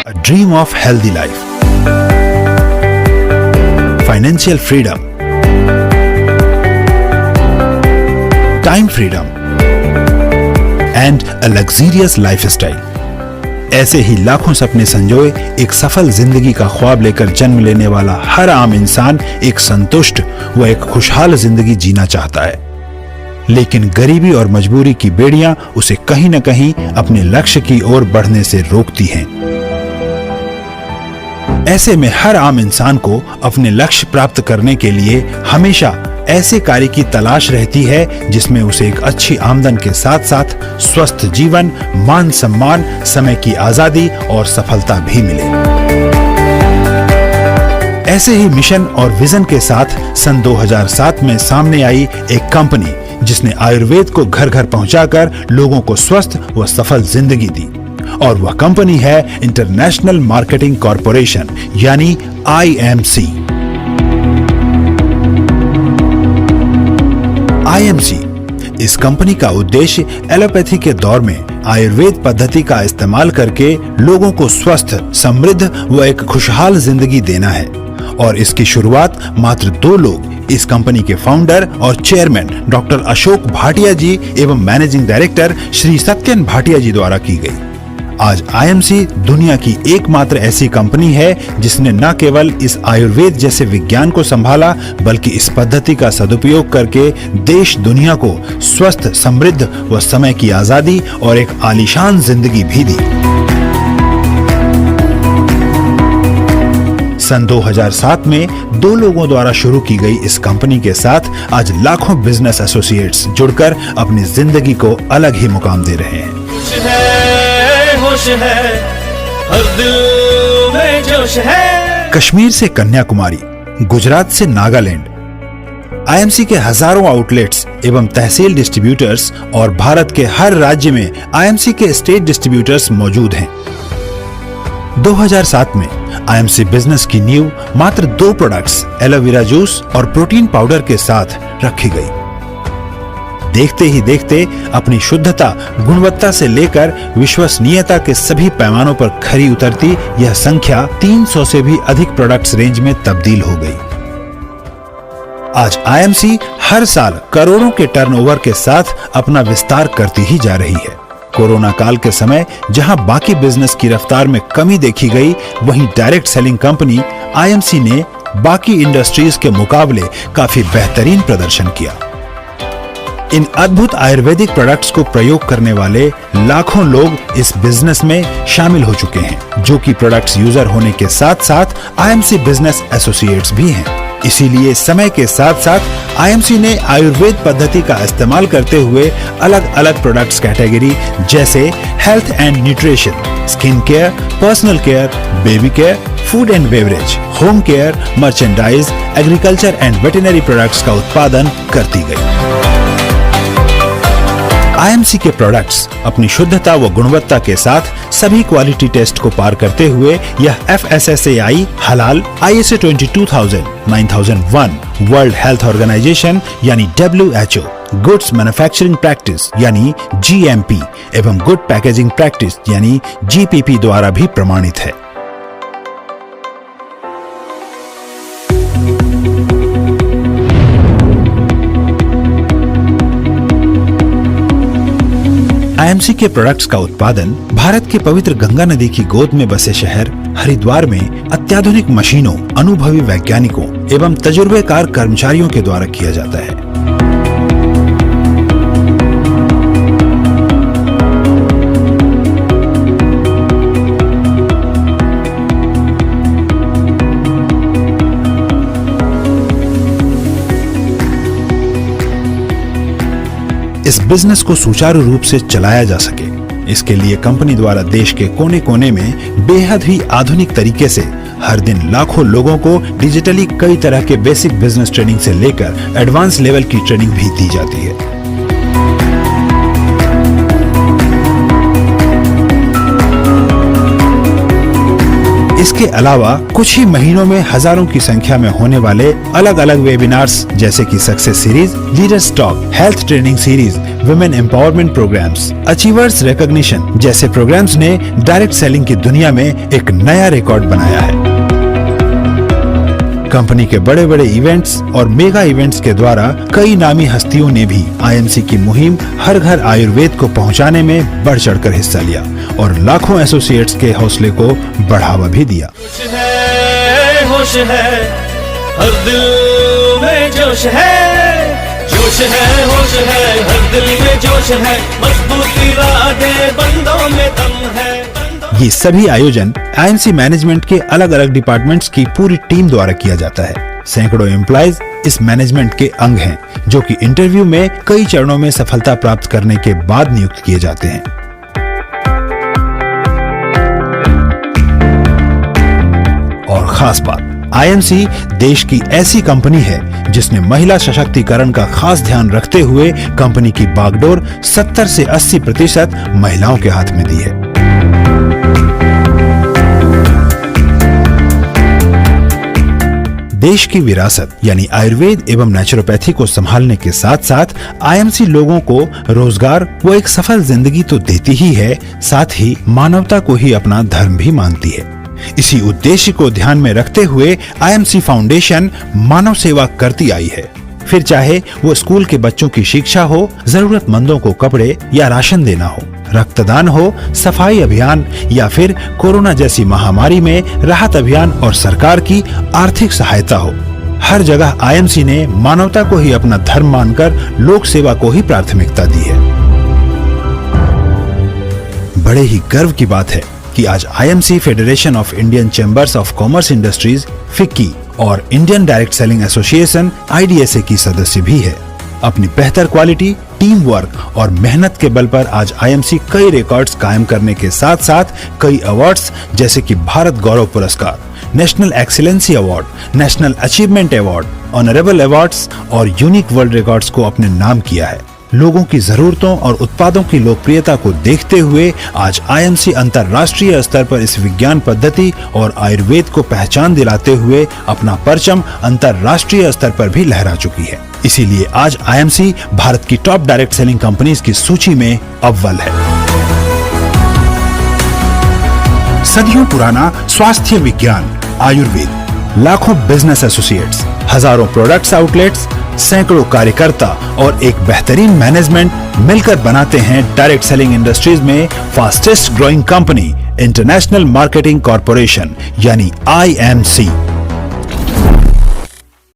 A dream of healthy life, financial freedom, time freedom and a luxurious lifestyle. ऐसे ही लाखों सपने संजोए एक सफल जिंदगी का ख्वाब लेकर जन्म लेने वाला हर आम इंसान एक संतुष्ट व एक खुशहाल जिंदगी जीना चाहता है, लेकिन गरीबी और मजबूरी की बेड़ियां उसे कहीं न कहीं अपने लक्ष्य की ओर बढ़ने से रोकती हैं। ऐसे में हर आम इंसान को अपने लक्ष्य प्राप्त करने के लिए हमेशा ऐसे कार्य की तलाश रहती है जिसमें उसे एक अच्छी आमदन के साथ साथ स्वस्थ जीवन, मान सम्मान, समय की आजादी और सफलता भी मिले। ऐसे ही मिशन और विजन के साथ सन 2007 में सामने आई एक कंपनी जिसने आयुर्वेद को घर घर पहुंचाकर लोगों को स्वस्थ व सफल जिंदगी दी, और वह कंपनी है इंटरनेशनल मार्केटिंग कॉरपोरेशन यानी IMC। IMC इस कंपनी का उद्देश्य एलोपैथी के दौर में आयुर्वेद पद्धति का इस्तेमाल करके लोगों को स्वस्थ, समृद्ध व एक खुशहाल जिंदगी देना है, और इसकी शुरुआत मात्र 2 लोग, इस कंपनी के फाउंडर और चेयरमैन डॉक्टर अशोक भाटिया जी एवं मैनेजिंग डायरेक्टर श्री सत्यन भाटिया जी द्वारा की गई। आज IMC दुनिया की एकमात्र ऐसी कंपनी है जिसने न केवल इस आयुर्वेद जैसे विज्ञान को संभाला, बल्कि इस पद्धति का सदुपयोग करके देश दुनिया को स्वस्थ, समृद्ध व समय की आजादी और एक आलीशान जिंदगी भी दी। सन 2007 में 2 लोगों द्वारा शुरू की गई इस कंपनी के साथ आज लाखों बिजनेस एसोसिएट्स जुड़कर अपनी जिंदगी को अलग ही मुकाम दे रहे हैं। होश है, हर दिल में जोश है। कश्मीर से कन्याकुमारी, गुजरात से नागालैंड, IMC के हजारों आउटलेट्स एवं तहसील डिस्ट्रीब्यूटर्स और भारत के हर राज्य में IMC के स्टेट डिस्ट्रीब्यूटर्स मौजूद हैं। 2007 में IMC बिजनेस की नींव मात्र 2 प्रोडक्ट्स एलोवेरा जूस और प्रोटीन पाउडर के साथ रखी गई। देखते ही देखते अपनी शुद्धता, गुणवत्ता से लेकर विश्वसनीयता के सभी पैमानों पर खरी उतरती यह संख्या 300 से भी अधिक प्रोडक्ट्स रेंज में तब्दील हो गई। आज IMC हर साल करोड़ों के टर्नओवर के साथ अपना विस्तार करती ही जा रही है। कोरोना काल के समय जहां बाकी बिजनेस की रफ्तार में कमी देखी गई, वहीं डायरेक्ट सेलिंग कंपनी IMC ने बाकी इंडस्ट्रीज के मुकाबले काफी बेहतरीन प्रदर्शन किया। इन अद्भुत आयुर्वेदिक प्रोडक्ट्स को प्रयोग करने वाले लाखों लोग इस बिजनेस में शामिल हो चुके हैं, जो कि प्रोडक्ट्स यूजर होने के साथ साथ IMC बिजनेस एसोसिएट्स भी हैं। इसीलिए समय के साथ साथ IMC ने आयुर्वेद पद्धति का इस्तेमाल करते हुए अलग अलग प्रोडक्ट्स कैटेगरी जैसे health and nutrition, skin care, personal care, baby care, food and beverage, home care, merchandise, agriculture and veterinary products का उत्पादन करती गई। IMC के प्रोडक्ट्स अपनी शुद्धता व गुणवत्ता के साथ सभी क्वालिटी टेस्ट को पार करते हुए यह FSSAI, हलाल, ISO 22000, 9001, वर्ल्ड हेल्थ ऑर्गेनाइजेशन यानी WHO, गुड्स मैन्युफैक्चरिंग प्रैक्टिस यानी GMP एवं गुड पैकेजिंग प्रैक्टिस यानी GPP द्वारा भी प्रमाणित है। IMC के प्रोडक्ट्स का उत्पादन भारत के पवित्र गंगा नदी की गोद में बसे शहर हरिद्वार में अत्याधुनिक मशीनों, अनुभवी वैज्ञानिकों एवं तजुर्बेकार कर्मचारियों के द्वारा किया जाता है। इस बिजनेस को सुचारू रूप से चलाया जा सके, इसके लिए कंपनी द्वारा देश के कोने कोने में बेहद ही आधुनिक तरीके से हर दिन लाखों लोगों को डिजिटली कई तरह के बेसिक बिजनेस ट्रेनिंग से लेकर एडवांस लेवल की ट्रेनिंग भी दी जाती है। इसके अलावा कुछ ही महीनों में हजारों की संख्या में होने वाले अलग अलग वेबिनार्स जैसे कि success series, leaders talk, health training series, women empowerment programs, achievers recognition जैसे प्रोग्राम्स ने डायरेक्ट सेलिंग की दुनिया में एक नया रिकॉर्ड बनाया है। कंपनी के बड़े बड़े इवेंट्स और मेगा इवेंट्स के द्वारा कई नामी हस्तियों ने भी आईएमसी की मुहिम हर घर आयुर्वेद को पहुंचाने में बढ़ चढ़कर हिस्सा लिया और लाखों एसोसिएट्स के हौसले को बढ़ावा भी दिया। होश है, हर दिल में जोश है, जोश है, होश है, हर दिल में जोश है, मजबूत इरादे बंदों में दम है। ये सभी आयोजन आईएमसी मैनेजमेंट के अलग अलग डिपार्टमेंट्स की पूरी टीम द्वारा किया जाता है। सैकड़ों एम्प्लॉइज इस मैनेजमेंट के अंग हैं, जो कि इंटरव्यू में कई चरणों में सफलता प्राप्त करने के बाद नियुक्त किए जाते हैं। और खास बात, आईएमसी देश की ऐसी कंपनी है जिसने महिला सशक्तिकरण का खास ध्यान रखते हुए कंपनी की बागडोर 70 से 80% महिलाओं के हाथ में दी है। देश की विरासत यानी आयुर्वेद एवं नेचुरोपैथी को संभालने के साथ साथ आईएमसी लोगों को रोजगार व एक सफल जिंदगी तो देती ही है, साथ ही मानवता को ही अपना धर्म भी मानती है। इसी उद्देश्य को ध्यान में रखते हुए आईएमसी फाउंडेशन मानव सेवा करती आई है। फिर चाहे वो स्कूल के बच्चों की शिक्षा हो, जरूरतमंदों को कपड़े या राशन देना हो, रक्तदान हो, सफाई अभियान या फिर कोरोना जैसी महामारी में राहत अभियान और सरकार की आर्थिक सहायता हो, हर जगह आईएमसी ने मानवता को ही अपना धर्म मानकर लोक सेवा को ही प्राथमिकता दी है। बड़े ही गर्व की बात है कि आज IMC federation of Indian chambers of commerce industries FICCI और Indian direct selling association IDSA की सदस्य भी है। अपनी बेहतर क्वालिटी, टीम वर्क और मेहनत के बल पर आज आईएमसी कई रिकॉर्ड्स कायम करने के साथ साथ कई अवार्ड्स जैसे कि भारत गौरव पुरस्कार, national excellency award, national achievement award, honourable awards और यूनिक वर्ल्ड रिकॉर्ड्स को अपने नाम किया है। लोगों की जरूरतों और उत्पादों की लोकप्रियता को देखते हुए आज आईएमसी अंतर्राष्ट्रीय स्तर पर इस विज्ञान पद्धति और आयुर्वेद को पहचान दिलाते हुए अपना परचम अंतर्राष्ट्रीय स्तर पर भी लहरा चुकी है। इसीलिए आज आईएमसी भारत की टॉप डायरेक्ट सेलिंग कंपनीज की सूची में अव्वल है। सदियों पुराना स्वास्थ्य विज्ञान आयुर्वेद, लाखों बिजनेस एसोसिएट्स, हजारों प्रोडक्ट्स आउटलेट्स, सैकड़ों कार्यकर्ता और एक बेहतरीन मैनेजमेंट मिलकर बनाते हैं डायरेक्ट सेलिंग इंडस्ट्रीज में fastest growing company international marketing corporation यानी IMC।